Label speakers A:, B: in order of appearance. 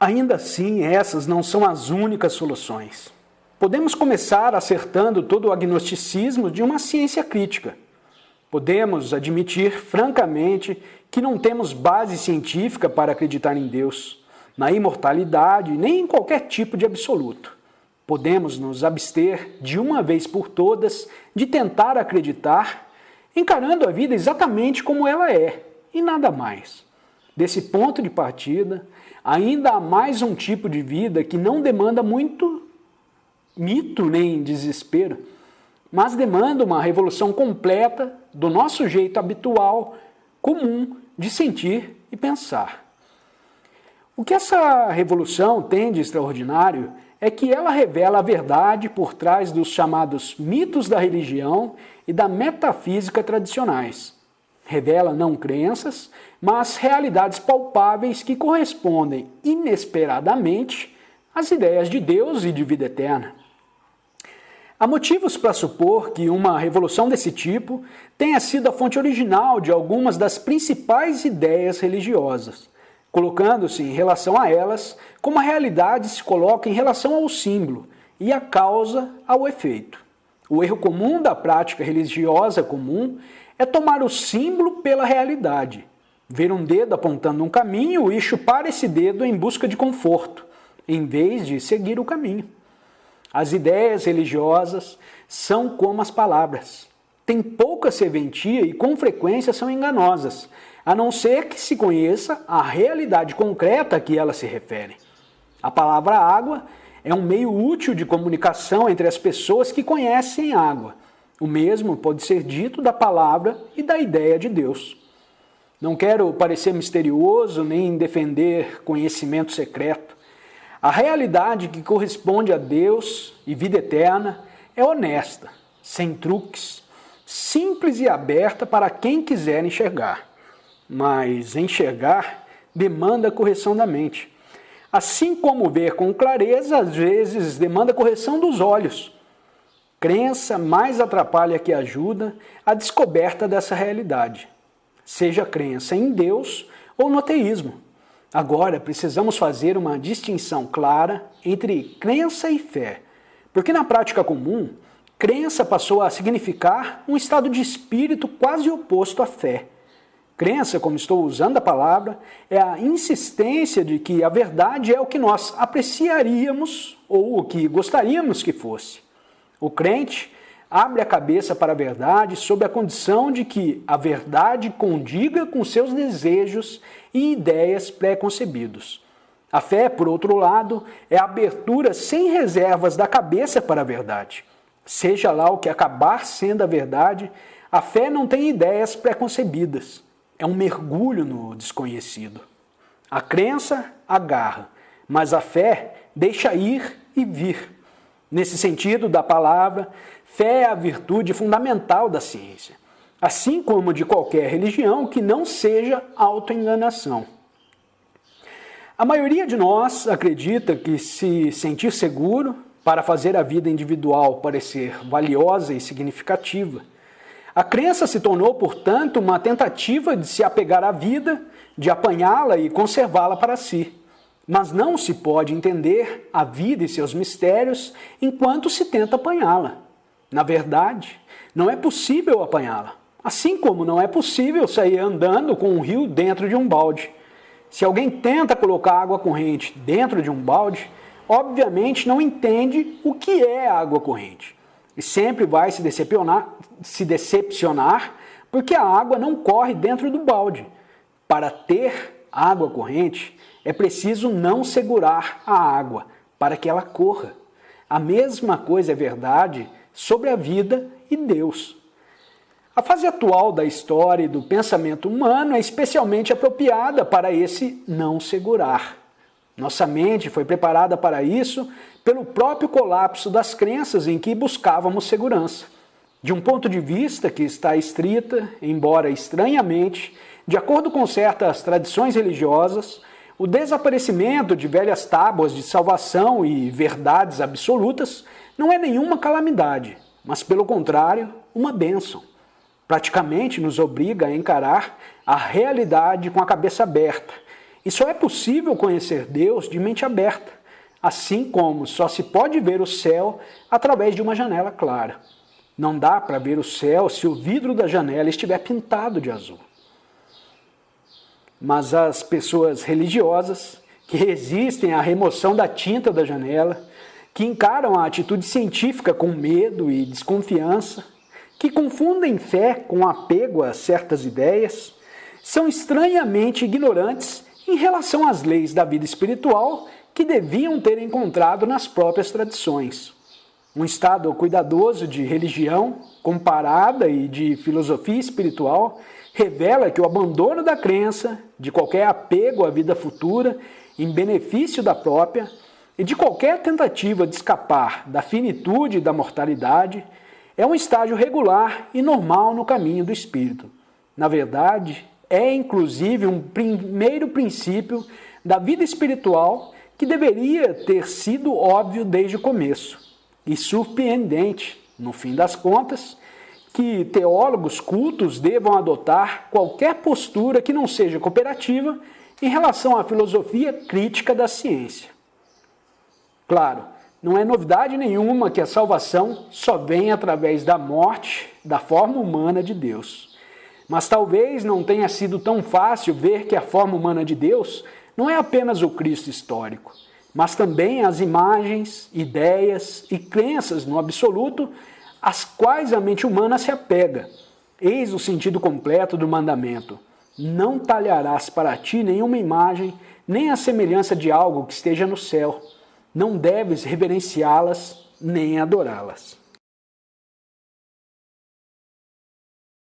A: Ainda assim, essas não são as únicas soluções. Podemos começar acertando todo o agnosticismo de uma ciência crítica. Podemos admitir francamente que não temos base científica para acreditar em Deus, na imortalidade, nem em qualquer tipo de absoluto. Podemos nos abster de uma vez por todas de tentar acreditar, encarando a vida exatamente como ela é, e nada mais. Desse ponto de partida, ainda há mais um tipo de vida que não demanda muito mito nem desespero, mas demanda uma revolução completa do nosso jeito habitual, comum, de sentir e pensar. O que essa revolução tem de extraordinário é que ela revela a verdade por trás dos chamados mitos da religião e da metafísica tradicionais. Revela não crenças, mas realidades palpáveis que correspondem inesperadamente às ideias de Deus e de vida eterna. Há motivos para supor que uma revolução desse tipo tenha sido a fonte original de algumas das principais ideias religiosas, colocando-se em relação a elas como a realidade se coloca em relação ao símbolo e a causa ao efeito. O erro comum da prática religiosa comum é tomar o símbolo pela realidade, ver um dedo apontando um caminho e chupar esse dedo em busca de conforto, em vez de seguir o caminho. As ideias religiosas são como as palavras. Têm pouca serventia e com frequência são enganosas, a não ser que se conheça a realidade concreta a que elas se referem. A palavra água é um meio útil de comunicação entre as pessoas que conhecem água. O mesmo pode ser dito da palavra e da ideia de Deus. Não quero parecer misterioso nem defender conhecimento secreto. A realidade que corresponde a Deus e vida eterna é honesta, sem truques, simples e aberta para quem quiser enxergar. Mas enxergar demanda correção da mente. Assim como ver com clareza, às vezes demanda correção dos olhos. Crença mais atrapalha que ajuda a descoberta dessa realidade. Seja crença em Deus ou no ateísmo. Agora, precisamos fazer uma distinção clara entre crença e fé, porque na prática comum, crença passou a significar um estado de espírito quase oposto à fé. Crença, como estou usando a palavra, é a insistência de que a verdade é o que nós apreciaríamos ou o que gostaríamos que fosse. O crente abre a cabeça para a verdade sob a condição de que a verdade condiga com seus desejos e ideias pré-concebidos. A fé, por outro lado, é a abertura sem reservas da cabeça para a verdade. Seja lá o que acabar sendo a verdade, a fé não tem ideias pré-concebidas. É um mergulho no desconhecido. A crença agarra, mas a fé deixa ir e vir. Nesse sentido da palavra, fé é a virtude fundamental da ciência, assim como de qualquer religião que não seja autoenganação. A maioria de nós acredita que se sentir seguro para fazer a vida individual parecer valiosa e significativa. A crença se tornou, portanto, uma tentativa de se apegar à vida, de apanhá-la e conservá-la para si. Mas não se pode entender a vida e seus mistérios enquanto se tenta apanhá-la. Na verdade, não é possível apanhá-la, assim como não é possível sair andando com um rio dentro de um balde. Se alguém tenta colocar água corrente dentro de um balde, obviamente não entende o que é água corrente. E sempre vai se decepcionar porque a água não corre dentro do balde. Para ter água corrente, é preciso não segurar a água para que ela corra. A mesma coisa é verdade sobre a vida e Deus. A fase atual da história e do pensamento humano é especialmente apropriada para esse não segurar. Nossa mente foi preparada para isso pelo próprio colapso das crenças em que buscávamos segurança. De um ponto de vista que está estrita, embora estranhamente, de acordo com certas tradições religiosas, o desaparecimento de velhas tábuas de salvação e verdades absolutas não é nenhuma calamidade, mas, pelo contrário, uma bênção. Praticamente nos obriga a encarar a realidade com a cabeça aberta E só é possível conhecer Deus de mente aberta, assim como só se pode ver o céu através de uma janela clara. Não dá para ver o céu se o vidro da janela estiver pintado de azul. Mas as pessoas religiosas, que resistem à remoção da tinta da janela, que encaram a atitude científica com medo e desconfiança, que confundem fé com apego a certas ideias, são estranhamente ignorantes em relação às leis da vida espiritual que deviam ter encontrado nas próprias tradições. Um estado cuidadoso de religião comparada e de filosofia espiritual revela que o abandono da crença, de qualquer apego à vida futura em benefício da própria e de qualquer tentativa de escapar da finitude e da mortalidade é um estágio regular e normal no caminho do espírito. Na verdade, é inclusive um primeiro princípio da vida espiritual que deveria ter sido óbvio desde o começo. E surpreendente, no fim das contas, que teólogos cultos devam adotar qualquer postura que não seja cooperativa em relação à filosofia crítica da ciência. Claro, não é novidade nenhuma que a salvação só vem através da morte da forma humana de Deus. Mas talvez não tenha sido tão fácil ver que a forma humana de Deus não é apenas o Cristo histórico, mas também as imagens, ideias e crenças no absoluto às quais a mente humana se apega. Eis o sentido completo do mandamento: não talharás para ti nenhuma imagem, nem a semelhança de algo que esteja no céu. Não deves reverenciá-las, nem adorá-las.